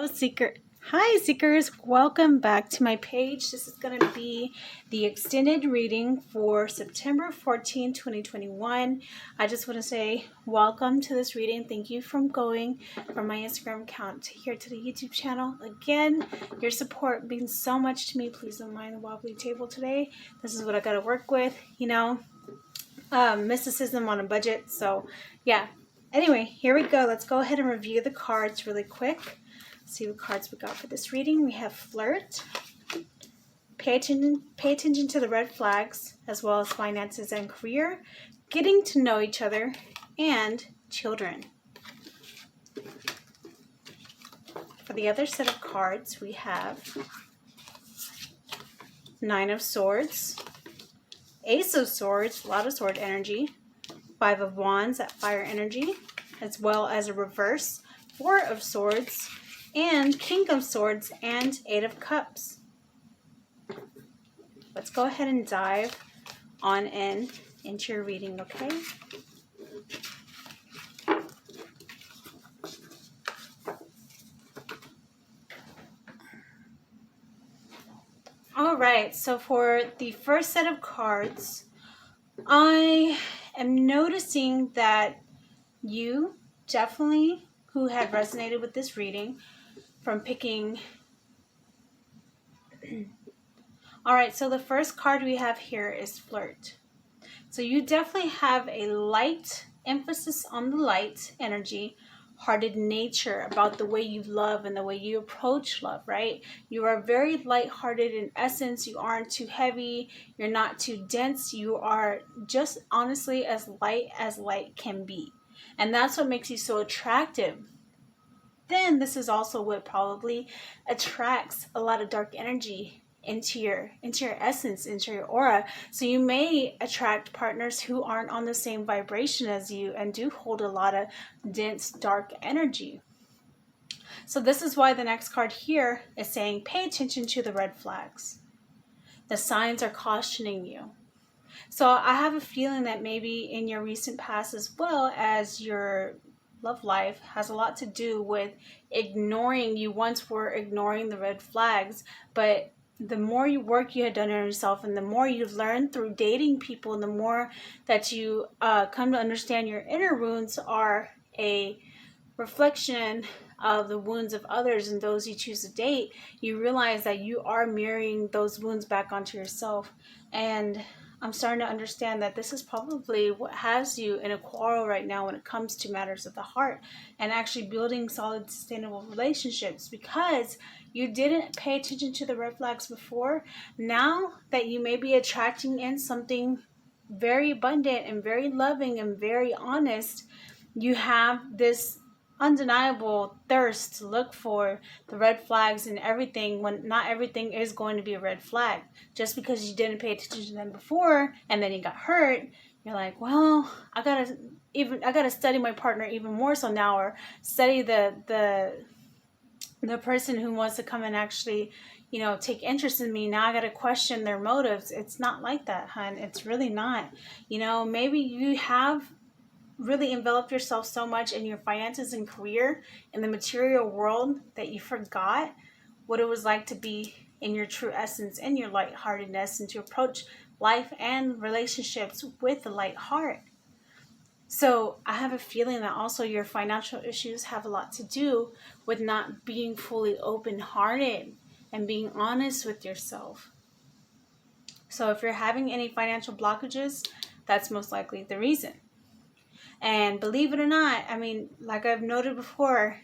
Seeker. Hi, Seekers. Welcome back to my page. This is going to be the extended reading for September 14, 2021. I just want to say welcome to this reading. Thank you for going from my Instagram account here to the YouTube channel. Again, your support means so much to me. Please don't mind the wobbly table today. This is what I got to work with, mysticism on a budget. So, yeah. Anyway, here we go. Let's go ahead and review the cards really quick. See what cards we got for this reading. We have flirt, pay attention to the red flags, as well as finances and career, getting to know each other, and children. For the other set of cards, we have Nine of Swords, Ace of Swords, a lot of sword energy, Five of Wands, that fire energy, as well as a reverse, Four of Swords, and King of Swords and Eight of Cups. Let's go ahead and dive on into your reading, okay? All right, so for the first set of cards, I am noticing that you definitely, who had resonated with this reading, from picking. All right, so the first card we have here is flirt. So you definitely have a light emphasis on the light energy, hearted nature about the way you love and the way you approach love, right? You are very lighthearted in essence. You aren't too heavy. You're not too dense. You are just honestly as light can be. And that's what makes you so attractive. Then this is also what probably attracts a lot of dark energy into your essence, into your aura. So you may attract partners who aren't on the same vibration as you and do hold a lot of dense, dark energy. So this is why the next card here is saying, pay attention to the red flags. The signs are cautioning you. So I have a feeling that maybe in your recent past, as well as your love life, has a lot to do with ignoring. You once were ignoring the red flags, but the more work you had done on yourself and the more you've learned through dating people and the more that you come to understand your inner wounds are a reflection of the wounds of others and those you choose to date, you realize that you are mirroring those wounds back onto yourself. And I'm starting to understand that this is probably what has you in a quarrel right now when it comes to matters of the heart and actually building solid, sustainable relationships, because you didn't pay attention to the red flags before. Now that you may be attracting in something very abundant and very loving and very honest, you have this undeniable thirst to look for the red flags and everything, when not everything is going to be a red flag. Just because you didn't pay attention to them before and then you got hurt, you're like, well, I gotta study my partner even more so now, or study the person who wants to come and actually take interest in me. Now I gotta question their motives. It's not like that, hun. It's really not. Maybe you have really enveloped yourself so much in your finances and career in the material world that you forgot what it was like to be in your true essence and your lightheartedness, and to approach life and relationships with a light heart. So I have a feeling that also your financial issues have a lot to do with not being fully open-hearted and being honest with yourself. So if you're having any financial blockages, that's most likely the reason. And believe it or not, like I've noted before,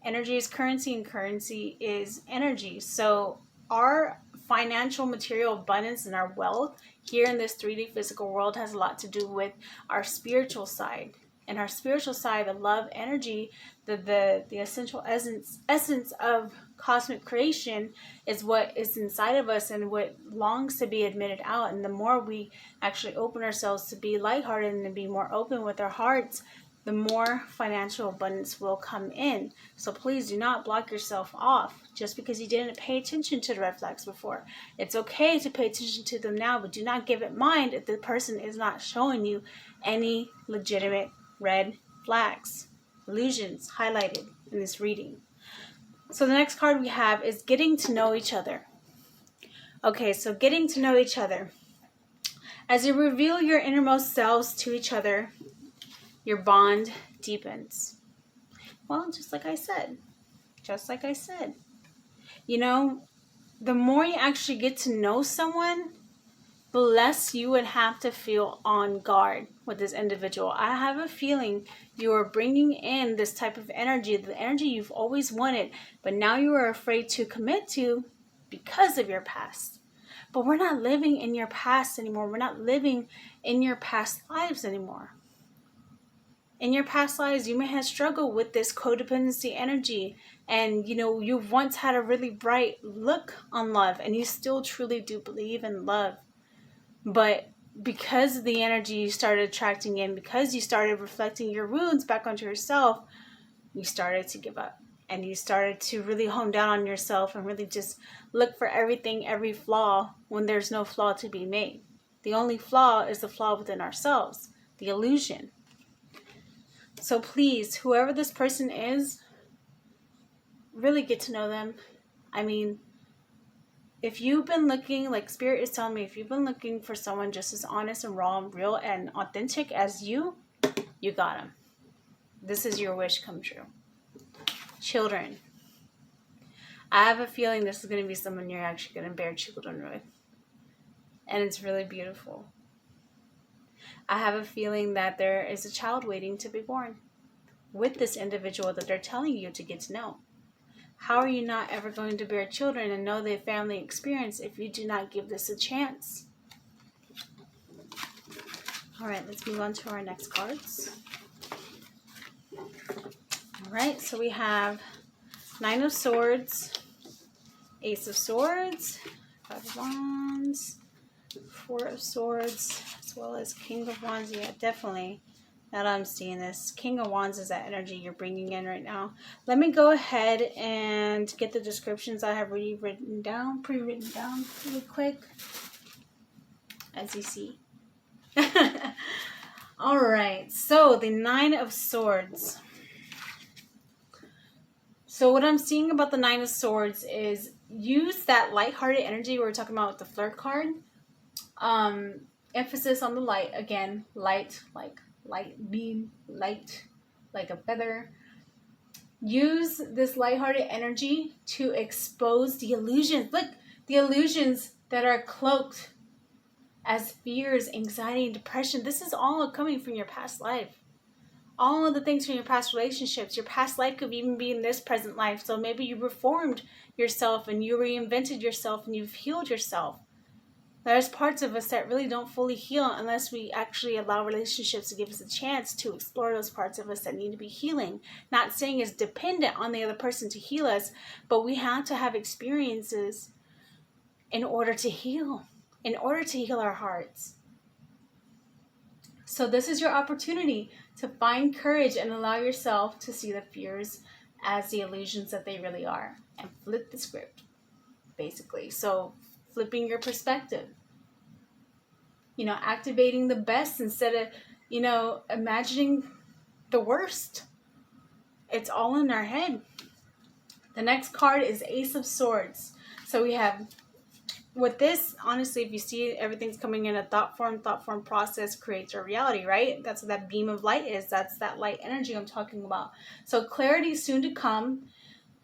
energy is currency and currency is energy. So our financial material abundance and our wealth here in this 3D physical world has a lot to do with our spiritual side. And our spiritual side, the love energy, the essential essence of cosmic creation is what is inside of us and what longs to be admitted out. And the more we actually open ourselves to be lighthearted and to be more open with our hearts, the more financial abundance will come in. So please do not block yourself off just because you didn't pay attention to the red flags before. It's okay to pay attention to them now, but do not give it mind if the person is not showing you any legitimate red flags, illusions highlighted in this reading. So the next card we have is getting to know each other. Okay, so getting to know each other. As you reveal your innermost selves to each other, your bond deepens. Well, just like I said. You know, the more you actually get to know someone, the less you would have to feel on guard with this individual. I have a feeling you are bringing in this type of energy, the energy you've always wanted, but now you are afraid to commit to because of your past. But we're not living in your past anymore. We're not living in your past lives anymore. In your past lives, you may have struggled with this codependency energy, and you once had a really bright look on love, and you still truly do believe in love. But because the energy you started attracting in, because you started reflecting your wounds back onto yourself, you started to give up. And you started to really hone down on yourself and really just look for everything, every flaw, when there's no flaw to be made. The only flaw is the flaw within ourselves, the illusion. So please, whoever this person is, really get to know them. I mean, if you've been looking, like Spirit is telling me, if you've been looking for someone just as honest and raw and real and authentic as you got them. This is your wish come true. Children. I have a feeling this is going to be someone you're actually going to bear children with. And it's really beautiful. I have a feeling that there is a child waiting to be born with this individual that they're telling you to get to know. How are you not ever going to bear children and know their family experience if you do not give this a chance? All right, let's move on to our next cards. All right, so we have Nine of Swords, Ace of Swords, Five of Wands, Four of Swords, as well as King of Wands. Yeah, definitely. Now that I'm seeing this, King of Wands is that energy you're bringing in right now. Let me go ahead and get the descriptions I have pre-written down really quick, as you see. All right, so the Nine of Swords. So what I'm seeing about the Nine of Swords is use that lighthearted energy we were talking about with the flirt card. Emphasis on the light again. Light, like light beam, light like a feather. Use this lighthearted energy to expose the illusions. Look, the illusions that are cloaked as fears, anxiety, and depression. This is all coming from your past life. All of the things from your past relationships. Your past life could even be in this present life. So maybe you reformed yourself and you reinvented yourself and you've healed yourself. There's parts of us that really don't fully heal unless we actually allow relationships to give us a chance to explore those parts of us that need to be healing. Not saying it's dependent on the other person to heal us, but we have to have experiences in order to heal our hearts. So this is your opportunity to find courage and allow yourself to see the fears as the illusions that they really are and flip the script, basically. So flipping your perspective, activating the best instead of, imagining the worst. It's all in our head. The next card is Ace of Swords. So we have, with this, honestly, if you see it, everything's coming in a thought form process creates a reality, right? That's what that beam of light is. That's that light energy I'm talking about. So clarity is soon to come.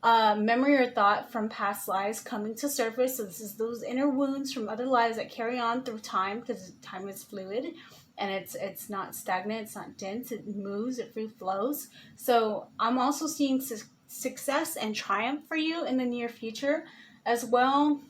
Memory or thought from past lives coming to surface. So this is those inner wounds from other lives that carry on through time, because time is fluid and it's not stagnant, it's not dense, it moves, it free flows. So I'm also seeing success and triumph for you in the near future, as well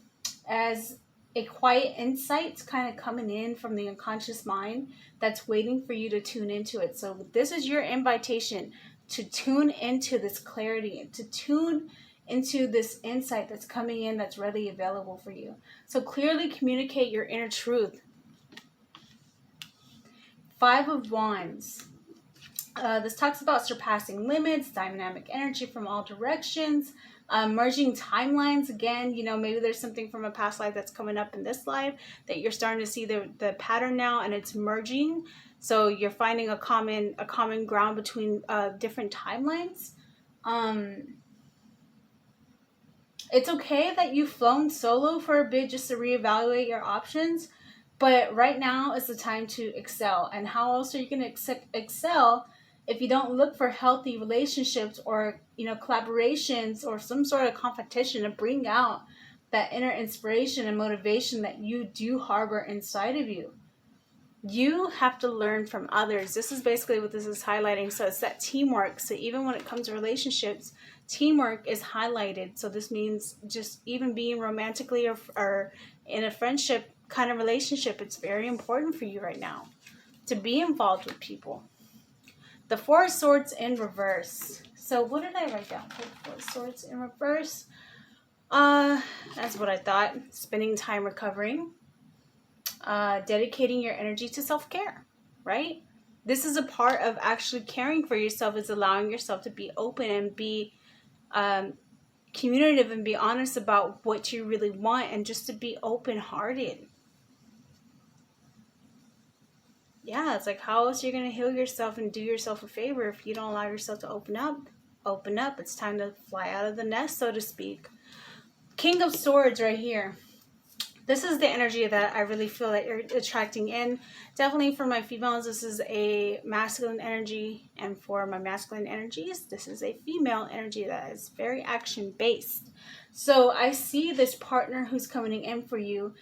as a quiet insight kind of coming in from the unconscious mind that's waiting for you to tune into it. So this is your invitation to tune into this clarity, to tune into this insight that's coming in, that's readily available for you. So clearly communicate your inner truth. Five of Wands. This talks about surpassing limits, dynamic energy from all directions, merging timelines. Again, maybe there's something from a past life that's coming up in this life that you're starting to see the pattern now, and it's merging. So you're finding a common ground between different timelines. It's okay that you've flown solo for a bit just to reevaluate your options, but right now is the time to excel. And how else are you going to excel if you don't look for healthy relationships or, collaborations or some sort of competition to bring out that inner inspiration and motivation that you do harbor inside of you? You have to learn from others. This is basically what this is highlighting. So it's that teamwork. So even when it comes to relationships, teamwork is highlighted. So this means just even being romantically or in a friendship kind of relationship, it's very important for you right now to be involved with people. The Four of Swords in reverse. So what did I write down for the Four of Swords in reverse? That's what I thought. Spending time recovering. Dedicating your energy to self-care, right? This is a part of actually caring for yourself, is allowing yourself to be open and be communicative and be honest about what you really want, and just to be open-hearted. Yeah, it's like, how else are you going to heal yourself and do yourself a favor if you don't allow yourself to open up? Open up. It's time to fly out of the nest, so to speak. King of Swords right here. This is the energy that I really feel that you're attracting in. Definitely for my females, this is a masculine energy. And for my masculine energies, this is a female energy that is very action-based. So I see this partner who's coming in for you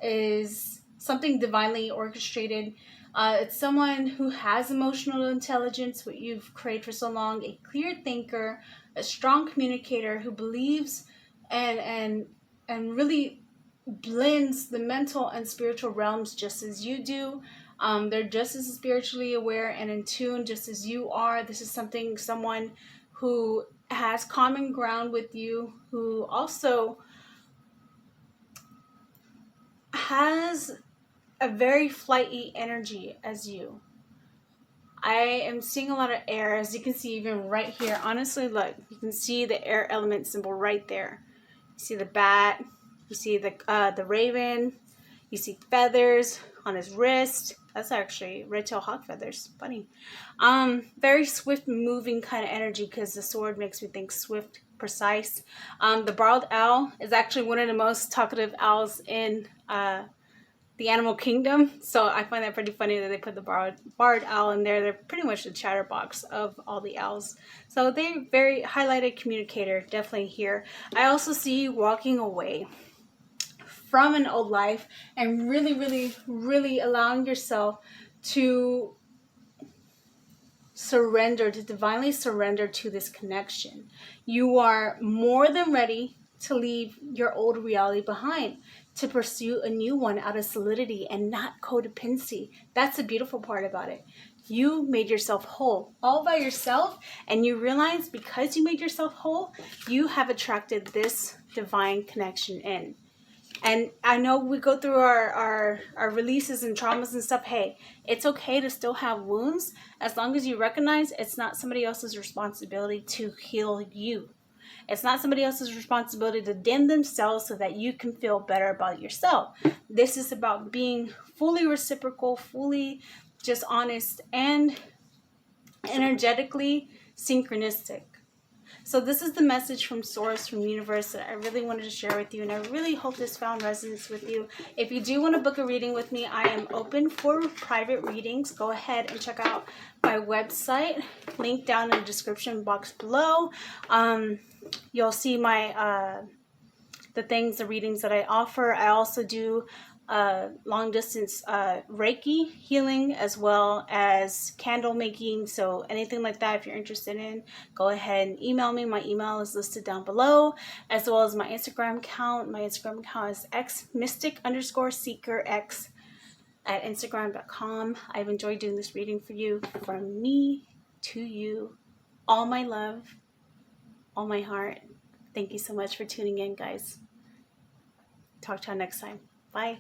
is something divinely orchestrated. It's someone who has emotional intelligence, what you've craved for so long, a clear thinker, a strong communicator who believes and really blends the mental and spiritual realms just as you do. They're just as spiritually aware and in tune just as you are. This is someone who has common ground with you, who also has a very flighty energy as you. I am seeing a lot of air, as you can see even right here. Honestly, look, you can see the air element symbol right there. You see the bat, you see the raven, you see feathers on his wrist. That's actually red-tailed hawk feathers. Funny. Very swift moving kind of energy, because the sword makes me think swift, precise. The barred owl is actually one of the most talkative owls in the animal kingdom. So I find that pretty funny that they put the barred owl in there. They're pretty much the chatterbox of all the owls. So they're very highlighted communicator, definitely here. I also see you walking away from an old life and really, really, really allowing yourself to surrender, to divinely surrender to this connection. You are more than ready to leave your old reality behind, to pursue a new one out of solidity and not codependency. That's the beautiful part about it. You made yourself whole all by yourself, and you realize because you made yourself whole, you have attracted this divine connection in. And I know we go through our releases and traumas and stuff. Hey, it's okay to still have wounds as long as you recognize it's not somebody else's responsibility to heal you. It's not somebody else's responsibility to dim themselves so that you can feel better about yourself. This is about being fully reciprocal, fully just honest, and energetically synchronistic. So this is the message from Source, from Universe, that I really wanted to share with you, and I really hope this found resonance with you. If you do want to book a reading with me, I am open for private readings. Go ahead and check out my website, link down in the description box below. You'll see my the readings that I offer. I also do long distance Reiki healing, as well as candle making. So anything like that, if you're interested in, go ahead and email me. My email is listed down below, as well as my Instagram account. My Instagram account is xmystic_seekerx at Instagram.com. I've enjoyed doing this reading for you, from me to you. All my love, all my heart. Thank you so much for tuning in, guys. Talk to you next time. Bye.